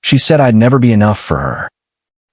She said I'd never be enough for her.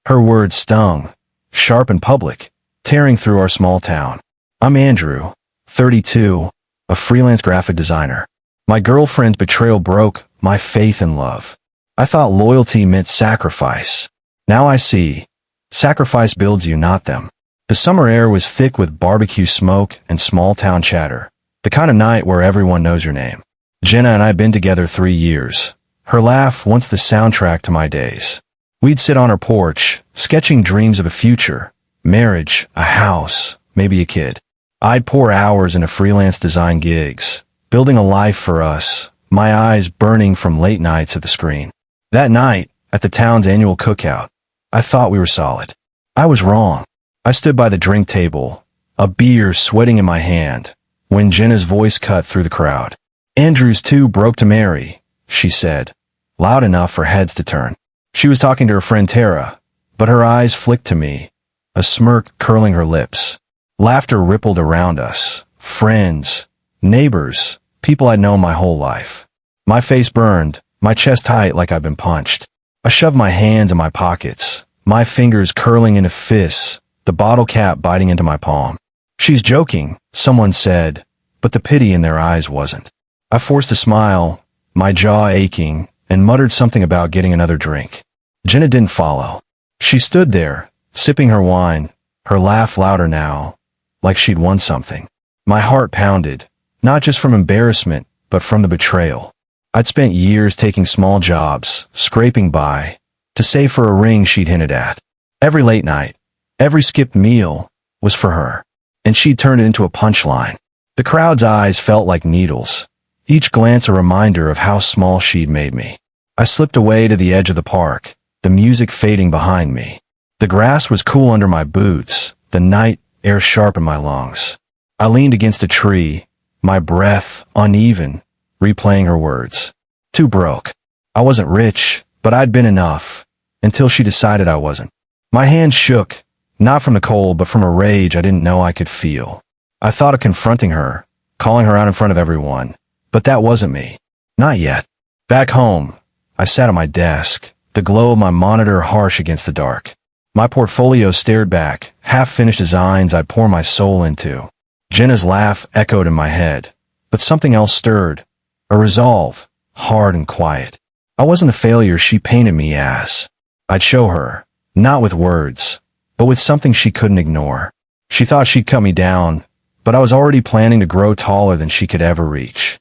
Her words stung, sharp and public, tearing through our small town. I'm Andrew, 32, a freelance graphic designer. My girlfriend's betrayal broke my faith in love. I thought loyalty meant sacrifice. Now I see. Sacrifice builds you, not them. The summer air was thick with barbecue smoke and small-town chatter. The kind of night where everyone knows your name. Jenna and I had been together 3 years. Her laugh once the soundtrack to my days. We'd sit on her porch, sketching dreams of a future, marriage, a house, maybe a kid. I'd pour hours into freelance design gigs, building a life for us, my eyes burning from late nights at the screen. That night, at the town's annual cookout, I thought we were solid. I was wrong. I stood by the drink table, a beer sweating in my hand, when Jenna's voice cut through the crowd. Andrew's too broke to marry, she said, loud enough for heads to turn. She was talking to her friend Tara, but her eyes flicked to me, a smirk curling her lips. Laughter rippled around us, friends, neighbors, people I'd known my whole life. My face burned, my chest tight like I'd been punched. I shoved my hands in my pockets, my fingers curling into fists, the bottle cap biting into my palm. She's joking, someone said, but the pity in their eyes wasn't. I forced a smile, my jaw aching, and muttered something about getting another drink. Jenna didn't follow. She stood there, sipping her wine, her laugh louder now, like she'd won something. My heart pounded, not just from embarrassment, but from the betrayal. I'd spent years taking small jobs, scraping by, to save for a ring she'd hinted at. Every late night, every skipped meal, was for her, and she'd turned it into a punchline. The crowd's eyes felt like needles, each glance a reminder of how small she'd made me. I slipped away to the edge of the park, the music fading behind me. The grass was cool under my boots, the night air sharp in my lungs. I leaned against a tree, my breath uneven, replaying her words. Too broke. I wasn't rich, but I'd been enough, until she decided I wasn't. My hands shook, not from the cold, but from a rage I didn't know I could feel. I thought of confronting her, calling her out in front of everyone, but that wasn't me. Not yet. Back home, I sat at my desk, the glow of my monitor harsh against the dark. My portfolio stared back, half-finished designs I'd pour my soul into. Jenna's laugh echoed in my head, but something else stirred, a resolve, hard and quiet. I wasn't the failure she painted me as. I'd show her, not with words, but with something she couldn't ignore. She thought she'd cut me down, but I was already planning to grow taller than she could ever reach.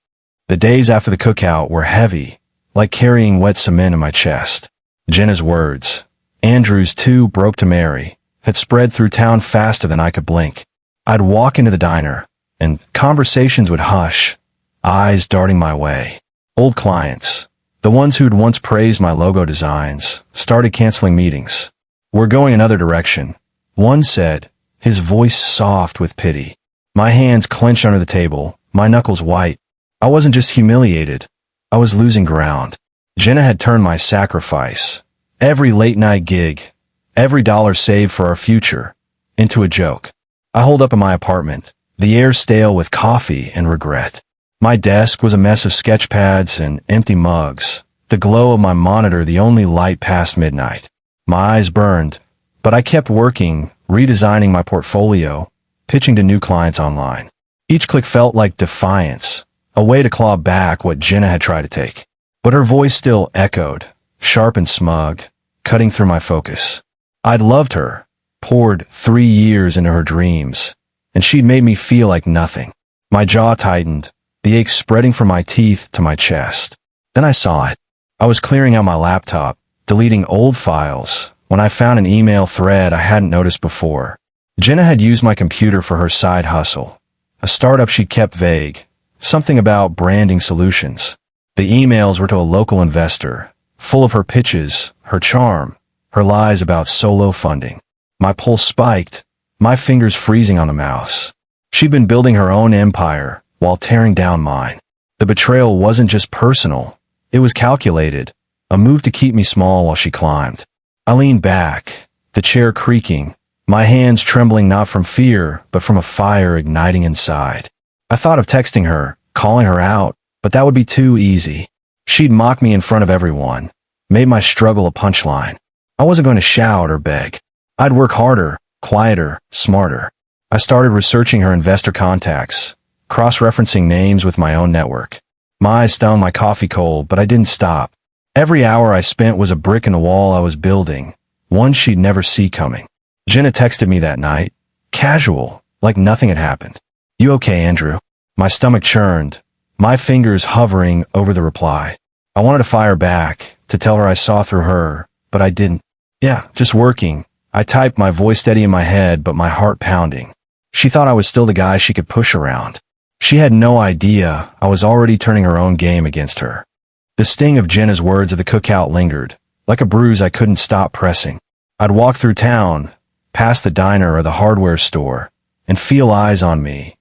The days after the cookout were heavy, like carrying wet cement in my chest. Jenna's words, Andrew's too broke to marry, had spread through town faster than I could blink. I'd walk into the diner, and conversations would hush, eyes darting my way. Old clients, the ones who'd once praised my logo designs, started canceling meetings. We're going another direction, one said, his voice soft with pity. My hands clenched under the table, my knuckles white. I wasn't just humiliated, I was losing ground. Jenna had turned my sacrifice, every late-night gig, every dollar saved for our future, into a joke. I holed up in my apartment, the air stale with coffee and regret. My desk was a mess of sketch pads and empty mugs, the glow of my monitor the only light past midnight. My eyes burned, but I kept working, redesigning my portfolio, pitching to new clients online. Each click felt like defiance, a way to claw back what Jenna had tried to take. But her voice still echoed, sharp and smug, cutting through my focus. I'd loved her, poured 3 years into her dreams, and she'd made me feel like nothing. My jaw tightened, the ache spreading from my teeth to my chest. Then I saw it. I was clearing out my laptop, deleting old files, when I found an email thread I hadn't noticed before. Jenna had used my computer for her side hustle, a startup she'd kept vague, something about branding solutions. The emails were to a local investor, full of her pitches, her charm, her lies about solo funding. My pulse spiked, my fingers freezing on the mouse. She'd been building her own empire while tearing down mine. The betrayal wasn't just personal, it was calculated, a move to keep me small while she climbed. I leaned back, the chair creaking, my hands trembling not from fear, but from a fire igniting inside. I thought of texting her, calling her out, but that would be too easy. She'd mock me in front of everyone, made my struggle a punchline. I wasn't going to shout or beg. I'd work harder, quieter, smarter. I started researching her investor contacts, cross-referencing names with my own network. My eyes stung my coffee cold, but I didn't stop. Every hour I spent was a brick in the wall I was building, one she'd never see coming. Jenna texted me that night, casual, like nothing had happened. "You okay, Andrew?" My stomach churned, my fingers hovering over the reply. I wanted to fire back, to tell her I saw through her, but I didn't. "Yeah, just working." I typed, my voice steady in my head, but my heart pounding. She thought I was still the guy she could push around. She had no idea I was already turning her own game against her. The sting of Jenna's words at the cookout lingered, like a bruise I couldn't stop pressing. I'd walk through town, past the diner or the hardware store, and feel eyes on me.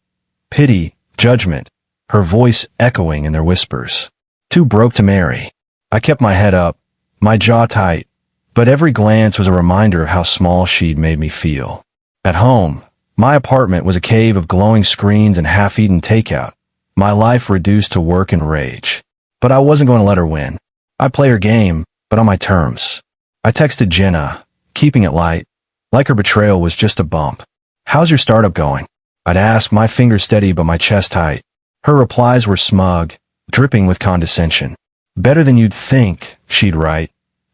Pity, judgment, her voice echoing in their whispers. Too broke to marry. I kept my head up, my jaw tight, but every glance was a reminder of how small she'd made me feel. At home, my apartment was a cave of glowing screens and half-eaten takeout, my life reduced to work and rage. But I wasn't going to let her win. I'd play her game, but on my terms. I texted Jenna, keeping it light, like her betrayal was just a bump. "How's your startup going?" I'd ask, my fingers steady but my chest tight. Her replies were smug, dripping with condescension. "Better than you'd think," she'd write,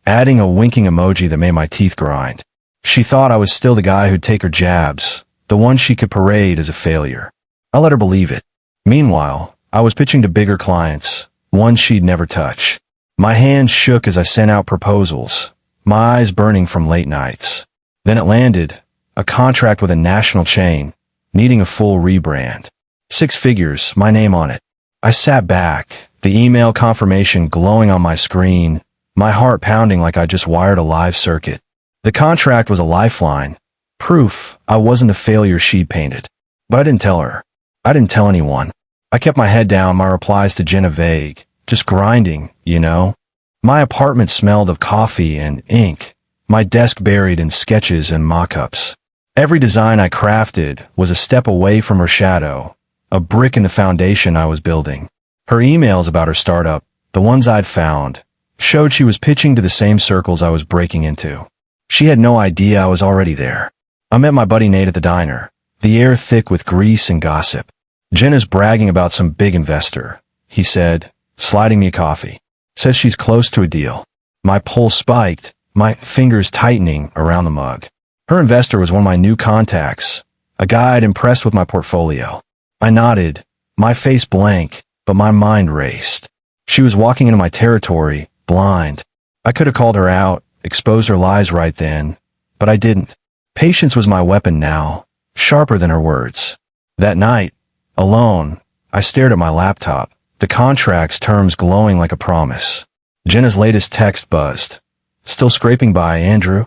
adding a winking emoji that made my teeth grind. She thought I was still the guy who'd take her jabs, the one she could parade as a failure. I let her believe it. Meanwhile, I was pitching to bigger clients, ones she'd never touch. My hands shook as I sent out proposals, my eyes burning from late nights. Then it landed, a contract with a national chain, needing a full rebrand. 6 figures, my name on it. I sat back, the email confirmation glowing on my screen, my heart pounding like I just wired a live circuit. The contract was a lifeline, proof I wasn't the failure she'd painted. But I didn't tell her. I didn't tell anyone. I kept my head down, my replies to Jenna vague, just grinding, you know. My apartment smelled of coffee and ink, my desk buried in sketches and mock-ups. Every design I crafted was a step away from her shadow, a brick in the foundation I was building. Her emails about her startup, the ones I'd found, showed she was pitching to the same circles I was breaking into. She had no idea I was already there. I met my buddy Nate at the diner, the air thick with grease and gossip. "Jenna's bragging about some big investor," he said, sliding me a coffee. "Says she's close to a deal." My pulse spiked, my fingers tightening around the mug. Her investor was one of my new contacts, a guy I'd impressed with my portfolio. I nodded, my face blank, but my mind raced. She was walking into my territory, blind. I could have called her out, exposed her lies right then, but I didn't. Patience was my weapon now, sharper than her words. That night, alone, I stared at my laptop, the contract's terms glowing like a promise. Jenna's latest text buzzed. "Still scraping by, Andrew?"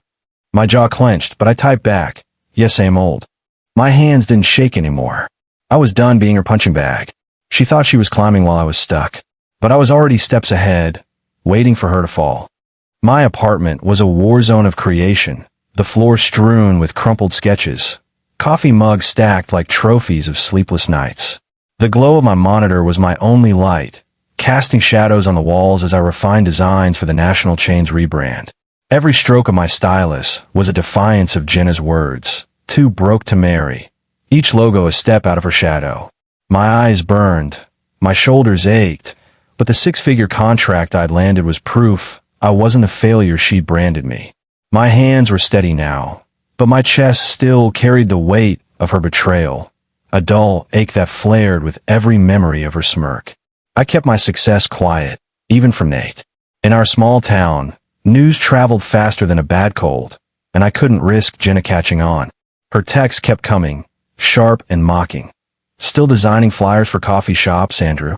My jaw clenched, but I typed back, "Yes, same old." My hands didn't shake anymore. I was done being her punching bag. She thought she was climbing while I was stuck, but I was already steps ahead, waiting for her to fall. My apartment was a war zone of creation, the floor strewn with crumpled sketches, coffee mugs stacked like trophies of sleepless nights. The glow of my monitor was my only light, casting shadows on the walls as I refined designs for the national chain's rebrand. Every stroke of my stylus was a defiance of Jenna's words, "Too broke to marry," each logo a step out of her shadow. My eyes burned, my shoulders ached, but the 6-figure contract I'd landed was proof I wasn't the failure she'd branded me. My hands were steady now, but my chest still carried the weight of her betrayal, a dull ache that flared with every memory of her smirk. I kept my success quiet, even from Nate. In our small town, news traveled faster than a bad cold, and I couldn't risk Jenna catching on. Her texts kept coming, sharp and mocking. "Still designing flyers for coffee shops, Andrew?"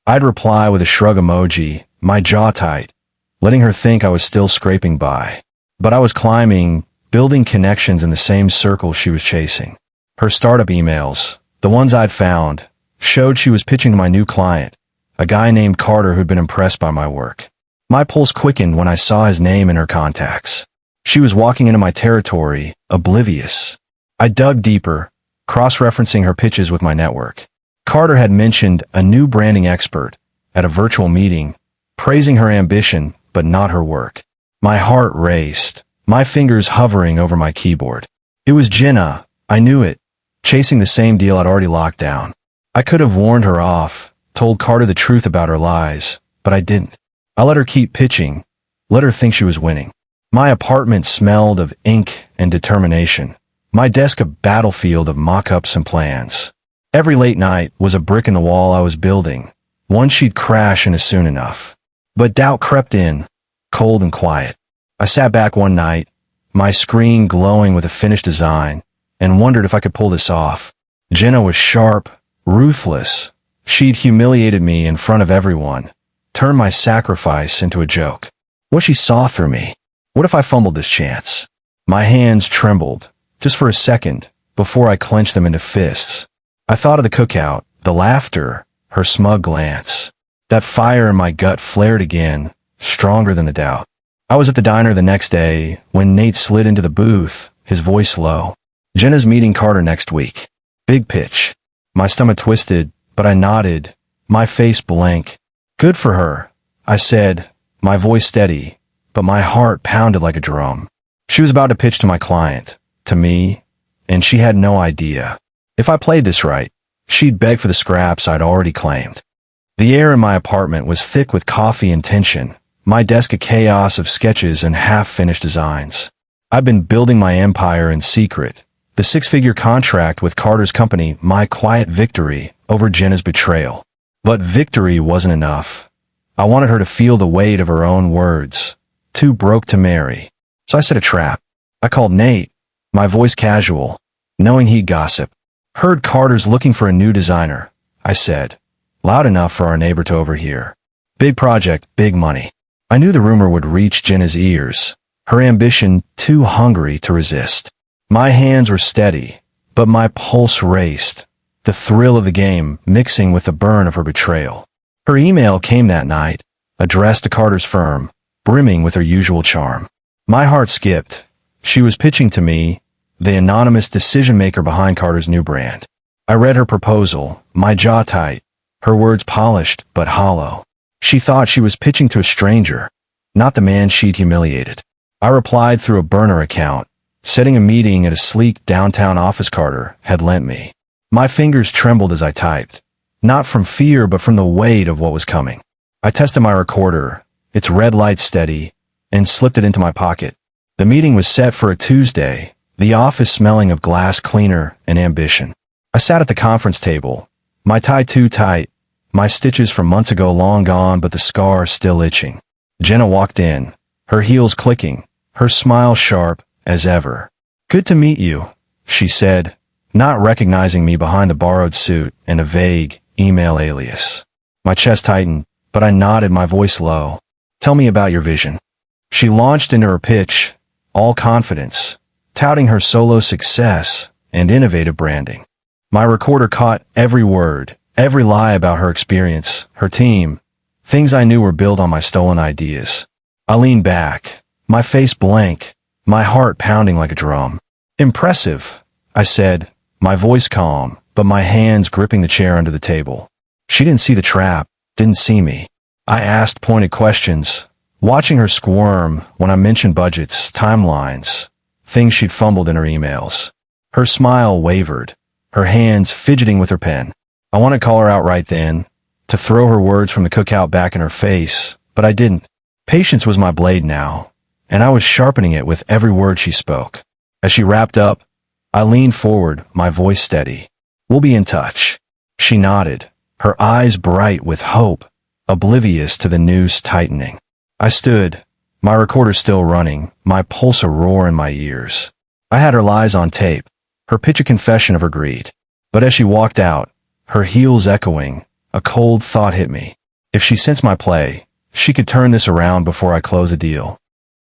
I'd reply with a shrug emoji, my jaw tight, letting her think I was still scraping by. But I was climbing, building connections in the same circle she was chasing. Her startup emails, the ones I'd found, showed she was pitching to my new client, a guy named Carter who'd been impressed by my work. My pulse quickened when I saw his name in her contacts. She was walking into my territory, oblivious. I dug deeper, cross-referencing her pitches with my network. Carter had mentioned a new branding expert at a virtual meeting, praising her ambition, but not her work. My heart raced, my fingers hovering over my keyboard. It was Jenna, I knew it, chasing the same deal I'd already locked down. I could have warned her off, told Carter the truth about her lies, but I didn't. I let her keep pitching, let her think she was winning. My apartment smelled of ink and determination, my desk a battlefield of mock-ups and plans. Every late night was a brick in the wall I was building, one she'd crash in as soon enough. But doubt crept in, cold and quiet. I sat back one night, my screen glowing with a finished design, and wondered if I could pull this off. Jenna was sharp, ruthless. She'd humiliated me in front of everyone, turned my sacrifice into a joke. What she saw through me. What if I fumbled this chance? My hands trembled, just for a second, before I clenched them into fists. I thought of the cookout, the laughter, her smug glance. That fire in my gut flared again, stronger than the doubt. I was at the diner the next day when Nate slid into the booth, his voice low. Jenna's meeting Carter next week. Big pitch. My stomach twisted, but I nodded, my face blank. Good for her, I said, my voice steady, but my heart pounded like a drum. She was about to pitch to my client, to me, and she had no idea. If I played this right, she'd beg for the scraps I'd already claimed. The air in my apartment was thick with coffee and tension, my desk a chaos of sketches and half-finished designs. I'd been building my empire in secret, the six-figure contract with Carter's company my quiet victory over Jenna's betrayal. But victory wasn't enough. I wanted her to feel the weight of her own words, too broke to marry. So I set a trap. I called Nate, my voice casual, knowing he'd gossip. Heard Carter's looking for a new designer, I said, loud enough for our neighbor to overhear. Big project, big money. I knew the rumor would reach Jenna's ears, her ambition too hungry to resist. My hands were steady, but my pulse raced, the thrill of the game mixing with the burn of her betrayal. Her email came that night, addressed to Carter's firm, brimming with her usual charm. My heart skipped. She was pitching to me, the anonymous decision-maker behind Carter's new brand. I read her proposal, my jaw tight, her words polished but hollow. She thought she was pitching to a stranger, not the man she'd humiliated. I replied through a burner account, setting a meeting at a sleek downtown office Carter had lent me. My fingers trembled as I typed, not from fear but from the weight of what was coming. I tested my recorder, its red light steady, and slipped it into my pocket. The meeting was set for a Tuesday, the office smelling of glass cleaner and ambition. I sat at the conference table, my tie too tight, my stitches from months ago long gone but the scar still itching. Jenna walked in, her heels clicking, her smile sharp as ever. Good to meet you, she said, not recognizing me behind the borrowed suit and a vague email alias. My chest tightened, but I nodded, my voice low. Tell me about your vision. She launched into her pitch, all confidence, touting her solo success and innovative branding. My recorder caught every word, every lie about her experience, her team, things I knew were built on my stolen ideas. I leaned back, my face blank, my heart pounding like a drum. Impressive, I said, my voice calm, but my hands gripping the chair under the table. She didn't see the trap, didn't see me. I asked pointed questions, watching her squirm when I mentioned budgets, timelines, things she'd fumbled in her emails. Her smile wavered, her hands fidgeting with her pen. I wanted to call her out right then, to throw her words from the cookout back in her face, but I didn't. Patience was my blade now, and I was sharpening it with every word she spoke. As she wrapped up, I leaned forward, my voice steady. We'll be in touch. She nodded, her eyes bright with hope, oblivious to the noose tightening. I stood, my recorder still running, my pulse a roar in my ears. I had her lies on tape, her pitch a confession of her greed. But as she walked out, her heels echoing, a cold thought hit me. If she sensed my play, she could turn this around before I close a deal.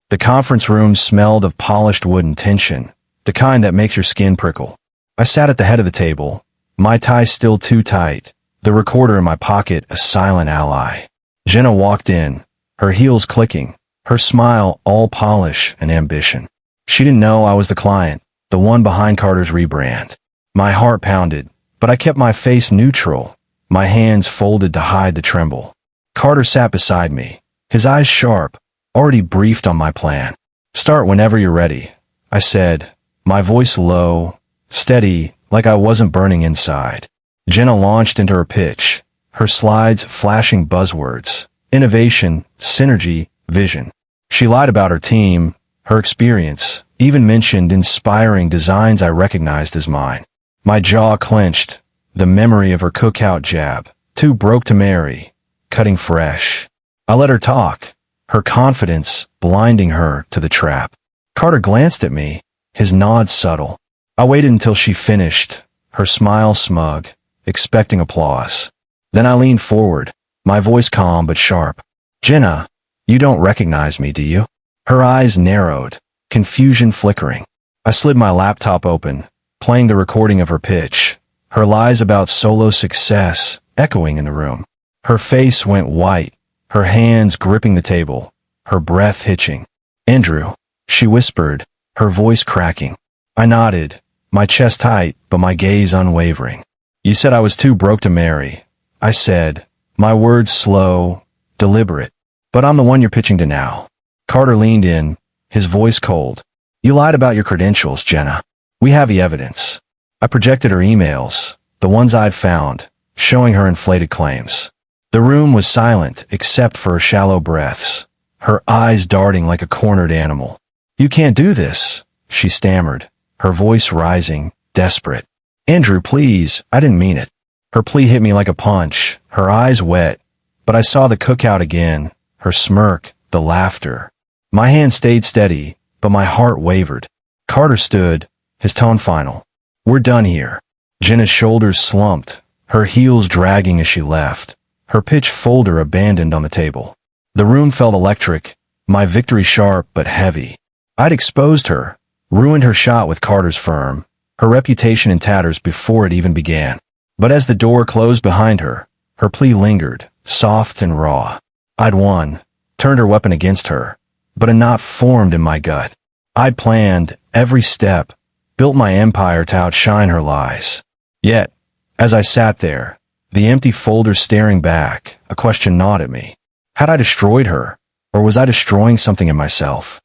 The conference room smelled of polished wood and tension, the kind that makes your skin prickle. I sat at the head of the table, my tie still too tight, the recorder in my pocket a silent ally. Jenna walked in, her heels clicking, her smile all polish and ambition. She didn't know I was the client, the one behind Carter's rebrand. My heart pounded, but I kept my face neutral, my hands folded to hide the tremble. Carter sat beside me, his eyes sharp, already briefed on my plan. Start whenever you're ready, I said, my voice low, steady, like I wasn't burning inside. Jenna launched into her pitch, her slides flashing buzzwords: innovation, synergy, vision. She lied about her team, her experience, even mentioned inspiring designs I recognized as mine. My jaw clenched, the memory of her cookout jab, too broke to marry, cutting fresh. I let her talk, her confidence blinding her to the trap. Carter glanced at me, his nod subtle. I waited until she finished, her smile smug, expecting applause. Then I leaned forward, my voice calm but sharp. Jenna, you don't recognize me, do you? Her eyes narrowed, confusion flickering. I slid my laptop open, playing the recording of her pitch, her lies about solo success echoing in the room. Her face went white, her hands gripping the table, her breath hitching. Andrew, she whispered, her voice cracking. I nodded, my chest tight but my gaze unwavering. You said I was too broke to marry, I said, my words slow, deliberate. But I'm the one you're pitching to now. Carter leaned in, his voice cold. You lied about your credentials, Jenna. We have the evidence. I projected her emails, the ones I'd found, showing her inflated claims. The room was silent except for her shallow breaths, her eyes darting like a cornered animal. You can't do this, she stammered, her voice rising, desperate. Andrew, please, I didn't mean it. Her plea hit me like a punch, her eyes wet, but I saw the cookout again, her smirk, the laughter. My hand stayed steady, but my heart wavered. Carter stood, his tone final. We're done here. Jenna's shoulders slumped, her heels dragging as she left, her pitch folder abandoned on the table. The room felt electric, my victory sharp but heavy. I'd exposed her, ruined her shot with Carter's firm, her reputation in tatters before it even began. But as the door closed behind her, her plea lingered, soft and raw. I'd won, turned her weapon against her, but a knot formed in my gut. I'd planned every step, built my empire to outshine her lies. Yet, as I sat there, the empty folder staring back, a question gnawed at me. Had I destroyed her, or was I destroying something in myself?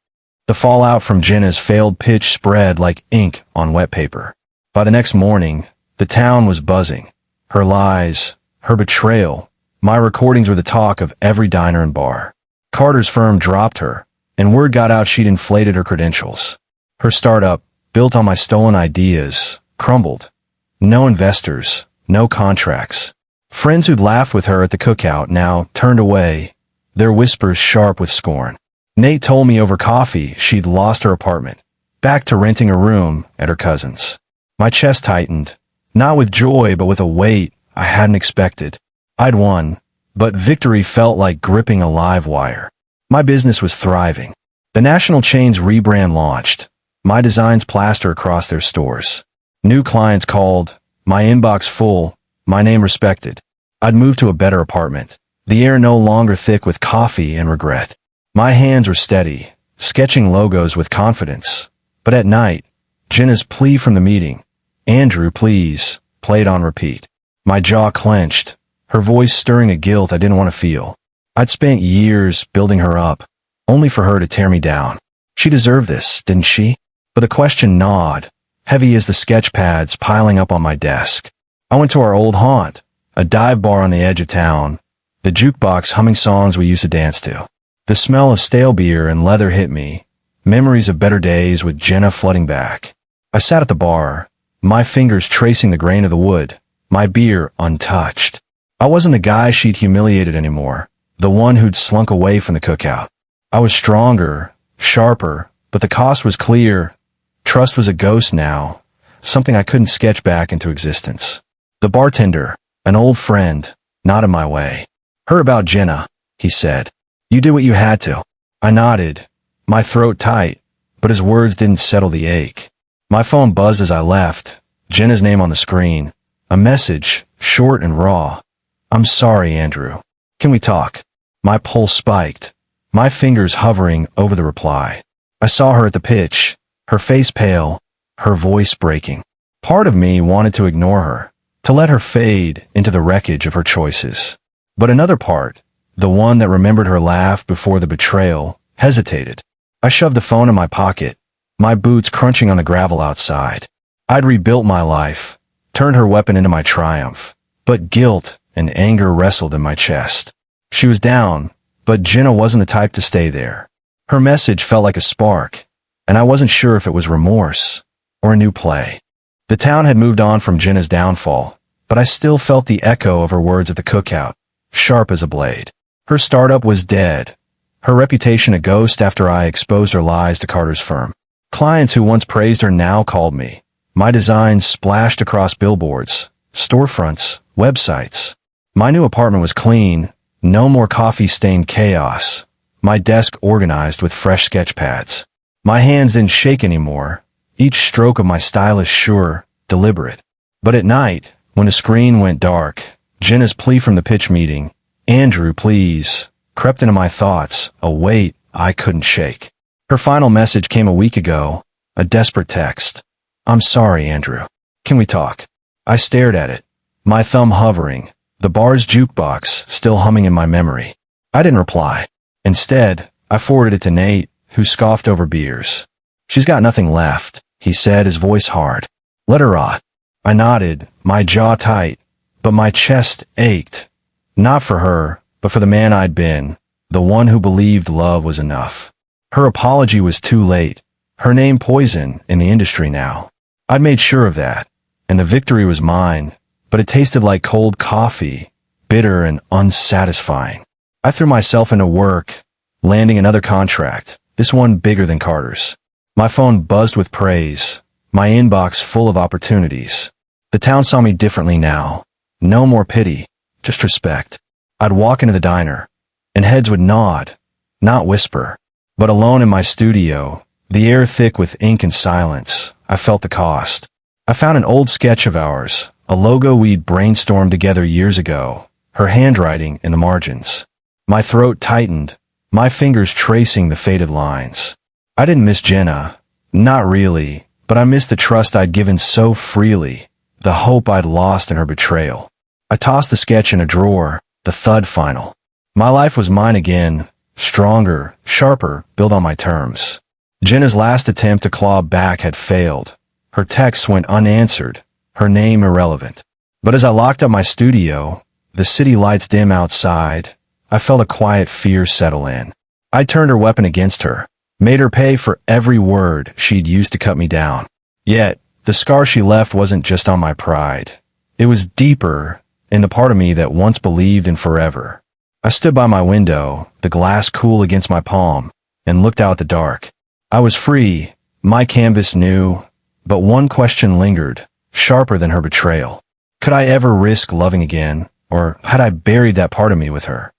The fallout from Jenna's failed pitch spread like ink on wet paper. By the next morning, the town was buzzing. Her lies, her betrayal, my recordings were the talk of every diner and bar. Carter's firm dropped her, and word got out she'd inflated her credentials. Her startup, built on my stolen ideas, crumbled. No investors, no contracts. Friends who'd laughed with her at the cookout now turned away, their whispers sharp with scorn. Nate told me over coffee she'd lost her apartment, back to renting a room at her cousin's. My chest tightened, not with joy but with a weight I hadn't expected. I'd won, but victory felt like gripping a live wire. My business was thriving. The national chain's rebrand launched, my designs plaster across their stores. New clients called, my inbox full, my name respected. I'd moved to a better apartment, the air no longer thick with coffee and regret. My hands were steady, sketching logos with confidence. But at night, Jenna's plea from the meeting, Andrew, please, played on repeat. My jaw clenched, her voice stirring a guilt I didn't want to feel. I'd spent years building her up, only for her to tear me down. She deserved this, didn't she? But the question gnawed, heavy as the sketch pads piling up on my desk. I went to our old haunt, a dive bar on the edge of town, the jukebox humming songs we used to dance to. The smell of stale beer and leather hit me, memories of better days with Jenna flooding back. I sat at the bar, my fingers tracing the grain of the wood, my beer untouched. I wasn't the guy she'd humiliated anymore, the one who'd slunk away from the cookout. I was stronger, sharper, but the cost was clear. Trust was a ghost now, something I couldn't sketch back into existence. The bartender, an old friend, nodded my way. Heard about Jenna, he said. You did what you had to. I nodded, my throat tight, but his words didn't settle the ache. My phone buzzed as I left, Jenna's name on the screen. A message, short and raw. I'm sorry, Andrew. Can we talk? My pulse spiked, my fingers hovering over the reply. I saw her at the pitch, her face pale, her voice breaking. Part of me wanted to ignore her, to let her fade into the wreckage of her choices. But another part, the one that remembered her laugh before the betrayal, hesitated. I shoved the phone in my pocket, my boots crunching on the gravel outside. I'd rebuilt my life, turned her weapon into my triumph, but guilt and anger wrestled in my chest. She was down, but Jenna wasn't the type to stay there. Her message felt like a spark, and I wasn't sure if it was remorse or a new play. The town had moved on from Jenna's downfall, but I still felt the echo of her words at the cookout, sharp as a blade. Her startup was dead, her reputation a ghost after I exposed her lies to Carter's firm. Clients who once praised her now called me. My designs splashed across billboards, storefronts, websites. My new apartment was clean, no more coffee-stained chaos. My desk organized with fresh sketch pads. My hands didn't shake anymore, each stroke of my stylus sure, deliberate. But at night, when the screen went dark, Jenna's plea from the pitch meeting, "Andrew, please," crept into my thoughts, a weight I couldn't shake. Her final message came a week ago, a desperate text. "I'm sorry, Andrew. Can we talk?" I stared at it, my thumb hovering, the bar's jukebox still humming in my memory. I didn't reply. Instead, I forwarded it to Nate, who scoffed over beers. "She's got nothing left," he said, his voice hard. "Let her rot." I nodded, my jaw tight, but my chest ached. Not for her, but for the man I'd been, the one who believed love was enough. Her apology was too late, her name poison in the industry now. I'd made sure of that, and the victory was mine, but it tasted like cold coffee, bitter and unsatisfying. I threw myself into work, landing another contract, this one bigger than Carter's. My phone buzzed with praise, my inbox full of opportunities. The town saw me differently now. No more pity, just respect. I'd walk into the diner, and heads would nod, not whisper. But alone in my studio, the air thick with ink and silence, I felt the cost. I found an old sketch of ours, a logo we'd brainstormed together years ago, her handwriting in the margins. My throat tightened, my fingers tracing the faded lines. I didn't miss Jenna, not really, but I missed the trust I'd given so freely, the hope I'd lost in her betrayal. I tossed the sketch in a drawer, the thud final. My life was mine again, stronger, sharper, built on my terms. Jenna's last attempt to claw back had failed. Her texts went unanswered, her name irrelevant. But as I locked up my studio, the city lights dim outside, I felt a quiet fear settle in. I turned her weapon against her, made her pay for every word she'd used to cut me down. Yet, the scar she left wasn't just on my pride. It was deeper in the part of me that once believed in forever. I stood by my window, the glass cool against my palm, and looked out the dark. I was free, my canvas new, but one question lingered, sharper than her betrayal. Could I ever risk loving again, or had I buried that part of me with her?